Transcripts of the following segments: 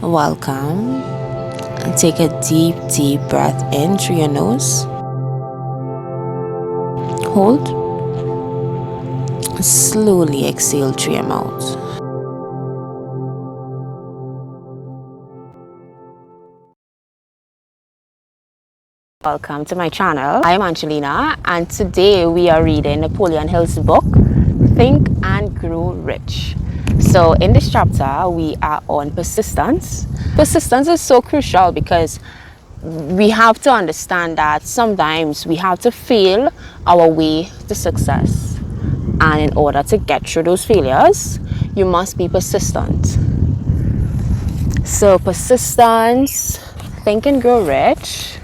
Welcome. Take a deep, deep breath in through your nose. Hold. Slowly exhale through your mouth. Welcome to my channel. I am Angelina, and today we are reading Napoleon Hill's book, Think and Grow Rich. So in this chapter, we are on persistence. Persistence is so crucial because we have to understand that sometimes we have to fail our way to success. And in order to get through those failures, you must be persistent. So persistence, Think and Grow Rich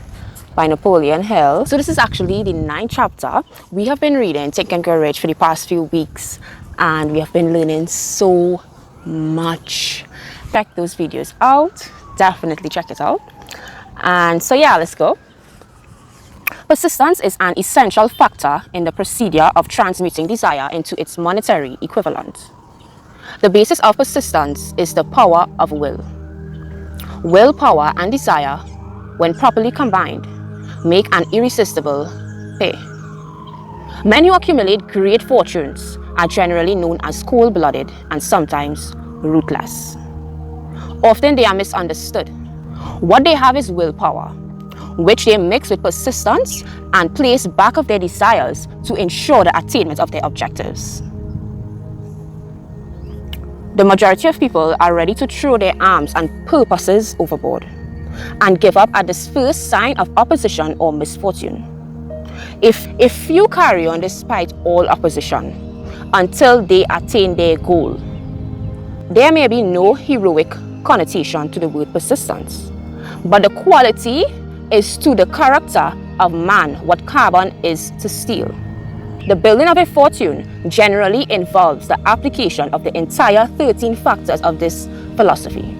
by Napoleon Hill. So this is actually the 9th chapter. We have been reading Think and Grow Rich for the past few weeks, and we have been learning so much. Check those videos out. Definitely check it out. And so yeah, let's go. Persistence is an essential factor in the procedure of transmuting desire into its monetary equivalent. The basis of persistence is the power of will. Willpower and desire, when properly combined, make an irresistible pair. Men who accumulate great fortunes are generally known as cold-blooded and sometimes ruthless. Often they are misunderstood. What they have is willpower, which they mix with persistence and place back of their desires to ensure the attainment of their objectives. The majority of people are ready to throw their arms and purposes overboard and give up at the first sign of opposition or misfortune. If you carry on despite all opposition until they attain their goal, there may be no heroic connotation to the word persistence, but the quality is to the character of man what carbon is to steel. The building of a fortune generally involves the application of the entire 13 factors of this philosophy.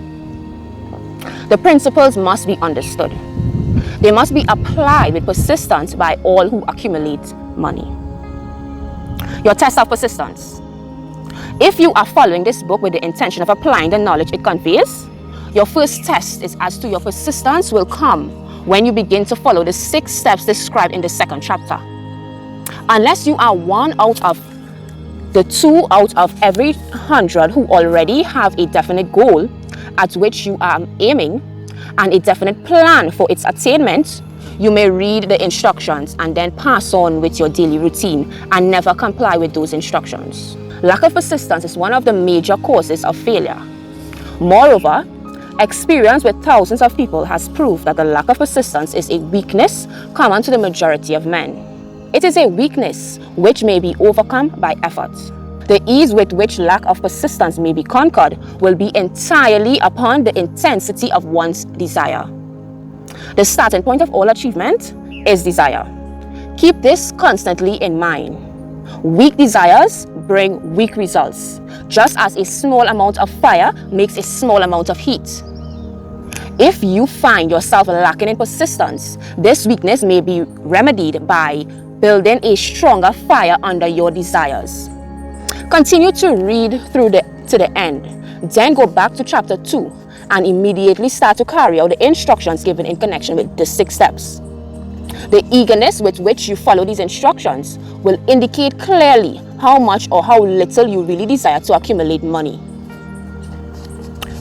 The principles must be understood. They must be applied with persistence by all who accumulate money. Your test of persistence. If you are following this book with the intention of applying the knowledge it conveys, your first test is as to your persistence will come when you begin to follow the 6 steps described in the 2nd chapter. Unless you are one out of the 2 out of every 100 who already have a definite goal at which you are aiming and a definite plan for its attainment, you may read the instructions and then pass on with your daily routine and never comply with those instructions. Lack of persistence is one of the major causes of failure. Moreover, experience with thousands of people has proved that the lack of persistence is a weakness common to the majority of men. It is a weakness which may be overcome by effort. The ease with which lack of persistence may be conquered will be entirely upon the intensity of one's desire. The starting point of all achievement is desire. Keep this constantly in mind. Weak desires bring weak results, just as a small amount of fire makes a small amount of heat. If you find yourself lacking in persistence, this weakness may be remedied by building a stronger fire under your desires. Continue to read through to the end, then go back to chapter 2 and immediately start to carry out the instructions given in connection with the 6 steps. The eagerness with which you follow these instructions will indicate clearly how much or how little you really desire to accumulate money.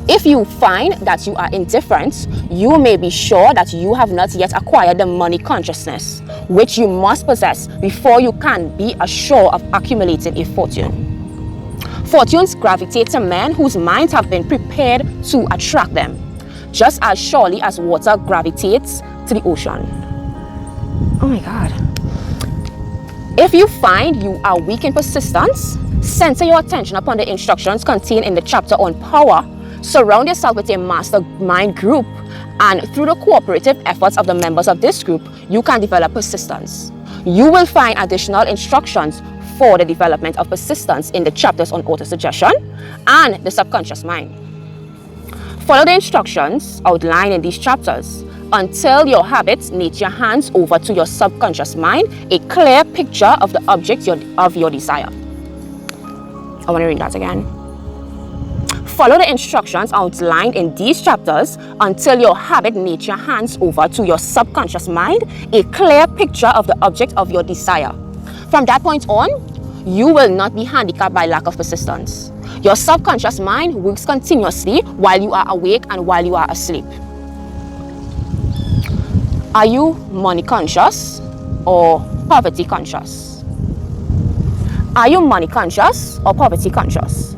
If you find that you are indifferent, you may be sure that you have not yet acquired the money consciousness, which you must possess before you can be assured of accumulating a fortune. Fortunes gravitate to men whose minds have been prepared to attract them, just as surely as water gravitates to the ocean. Oh my God. If you find you are weak in persistence, center your attention upon the instructions contained in the chapter on power. Surround yourself with a mastermind group, and through the cooperative efforts of the members of this group, you can develop persistence. You will find additional instructions for the development of persistence in the chapters on autosuggestion and the subconscious mind. Follow the instructions outlined in these chapters until your habits nature hands over to your subconscious mind a clear picture of the object of your desire. I want to read that again. follow the instructions outlined in these chapters until your habit nature hands over to your subconscious mind a clear picture of the object of your desire. From that point on, you will not be handicapped by lack of persistence. Your subconscious mind works continuously while you are awake and while you are asleep. Are you money conscious or poverty conscious? Are you money conscious or poverty conscious?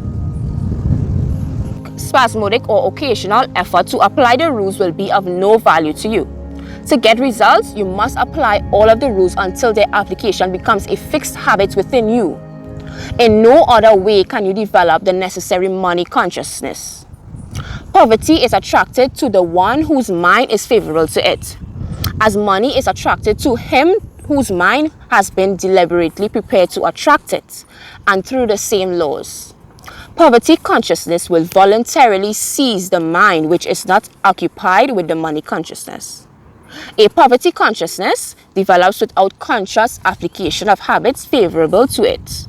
Spasmodic or occasional effort to apply the rules will be of no value to you. To get results, you must apply all of the rules until their application becomes a fixed habit within you. In no other way can you develop the necessary money consciousness. Poverty is attracted to the one whose mind is favorable to it, as money is attracted to him whose mind has been deliberately prepared to attract it, and through the same laws. Poverty consciousness will voluntarily seize the mind which is not occupied with the money consciousness. A poverty consciousness develops without conscious application of habits favorable to it.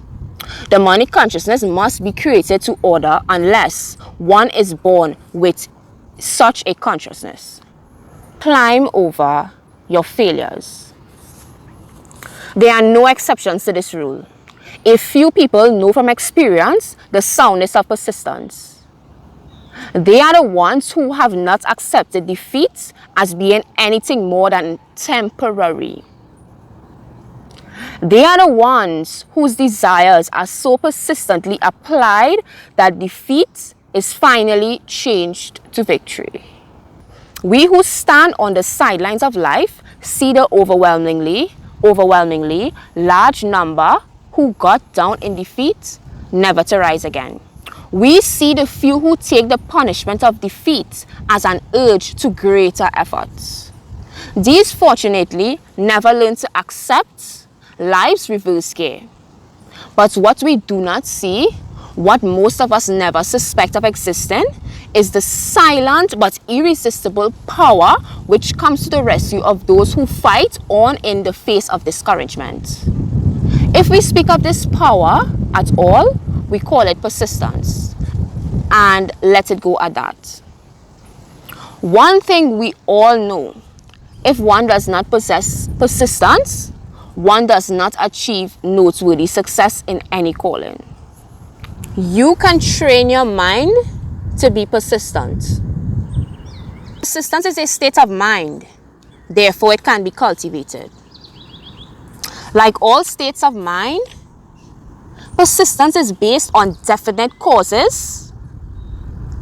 The money consciousness must be created to order unless one is born with such a consciousness. Climb over your failures. There are no exceptions to this rule. A few people know from experience the soundness of persistence. They are the ones who have not accepted defeat as being anything more than temporary. They are the ones whose desires are so persistently applied that defeat is finally changed to victory. We who stand on the sidelines of life see the overwhelmingly large number who got down in defeat, never to rise again. We see the few who take the punishment of defeat as an urge to greater efforts. These fortunately never learn to accept life's reverse gear. But what we do not see, what most of us never suspect of existing, is the silent but irresistible power which comes to the rescue of those who fight on in the face of discouragement. If we speak of this power at all, we call it persistence, and let it go at that. One thing we all know, if one does not possess persistence, one does not achieve noteworthy success in any calling. You can train your mind to be persistent. Persistence is a state of mind, therefore it can be cultivated. Like all states of mind, persistence is based on definite causes,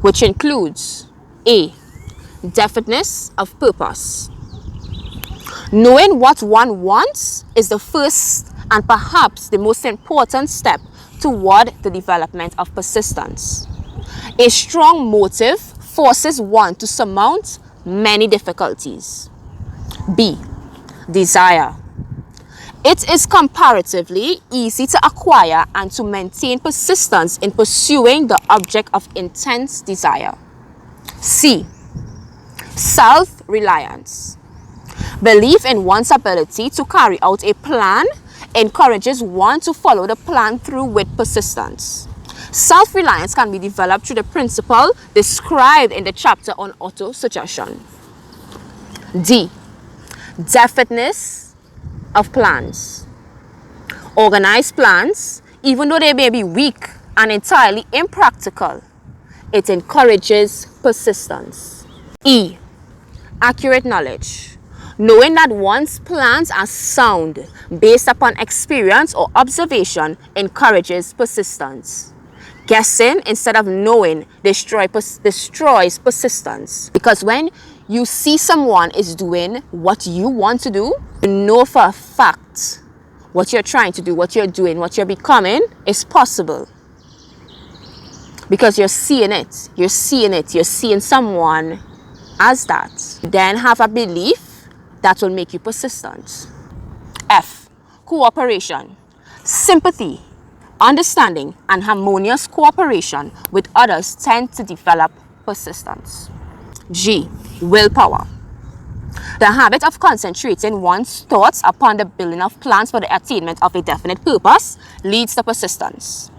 which includes A. Definiteness of purpose. Knowing what one wants is the first and perhaps the most important step toward the development of persistence. A strong motive forces one to surmount many difficulties. B. Desire. It is comparatively easy to acquire and to maintain persistence in pursuing the object of intense desire. C. Self-reliance. Belief in one's ability to carry out a plan encourages one to follow the plan through with persistence. Self-reliance can be developed through the principle described in the chapter on auto-suggestion. D. Definiteness of plans. Organized plans, even though they may be weak and entirely impractical, it encourages persistence. E. Accurate knowledge. Knowing that one's plans are sound based upon experience or observation encourages persistence. Guessing instead of knowing destroys persistence. Because when you see someone is doing what you want to do, you know for a fact what you're trying to do, what you're doing, what you're becoming is possible. Because you're seeing it, you're seeing someone as that. You then have a belief that will make you persistent. F. Cooperation. Sympathy, understanding, and harmonious cooperation with others tend to develop persistence. G. Willpower. The habit of concentrating one's thoughts upon the building of plans for the attainment of a definite purpose leads to persistence.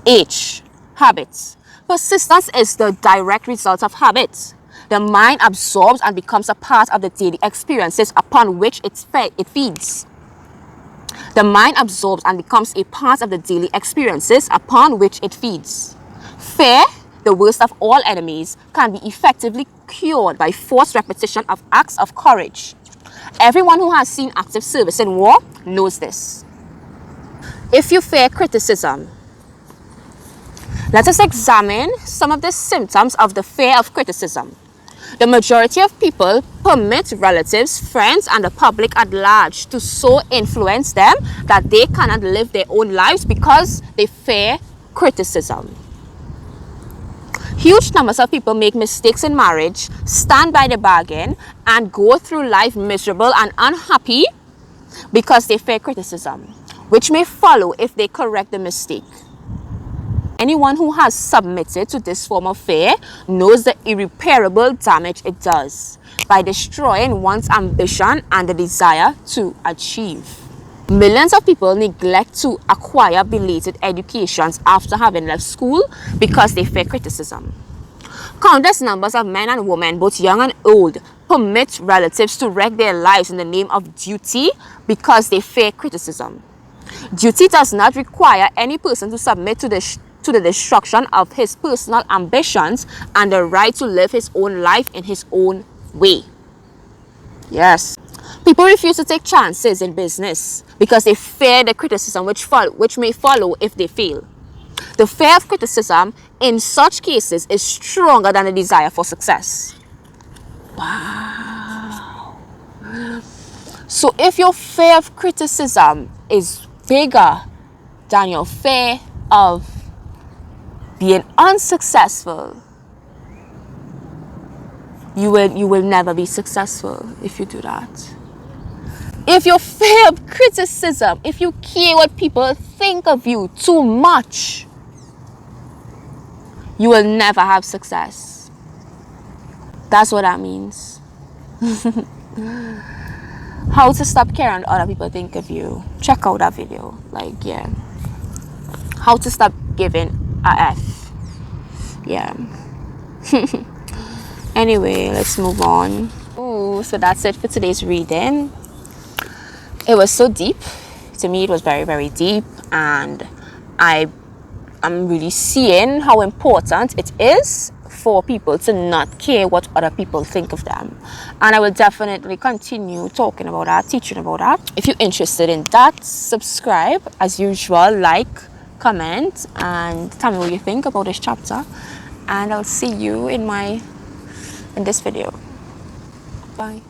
H. Habits. Persistence is the direct result of habit. The mind absorbs and becomes a part of the daily experiences upon which it feeds. The mind absorbs and becomes a part of the daily experiences upon which it feeds. Fear, the worst of all enemies, can be effectively cured by forced repetition of acts of courage. Everyone who has seen active service in war knows this. If you fear criticism, let us examine some of the symptoms of the fear of criticism. The majority of people permit relatives, friends, and the public at large to so influence them that they cannot live their own lives because they fear criticism. Huge numbers of people make mistakes in marriage, stand by the bargain, and go through life miserable and unhappy because they fear criticism, which may follow if they correct the mistake. Anyone who has submitted to this form of fear knows the irreparable damage it does by destroying one's ambition and the desire to achieve. Millions of people neglect to acquire belated educations after having left school because they fear criticism. Countless numbers of men and women, both young and old, permit relatives to wreck their lives in the name of duty because they fear criticism. Duty does not require any person to submit to the destruction of his personal ambitions and the right to live his own life in his own way. Yes. People refuse to take chances in business because they fear the criticism which may follow if they fail. The fear of criticism in such cases is stronger than the desire for success. Wow. So if your fear of criticism is bigger than your fear of being unsuccessful, you will never be successful if you do that. If you fear criticism, if you care what people think of you too much, you will never have success. That's what that means. How to stop caring what other people think of you. Check out that video. Yeah. How to stop giving a F. Yeah. Anyway, let's move on. Ooh, so that's it for today's reading. It was so deep. To me, it was very, very deep. And I'm really seeing how important it is for people to not care what other people think of them. And I will definitely continue talking about that, teaching about that. If you're interested in that, subscribe. As usual, like, comment, and tell me what you think about this chapter. And I'll see you in this video. Bye.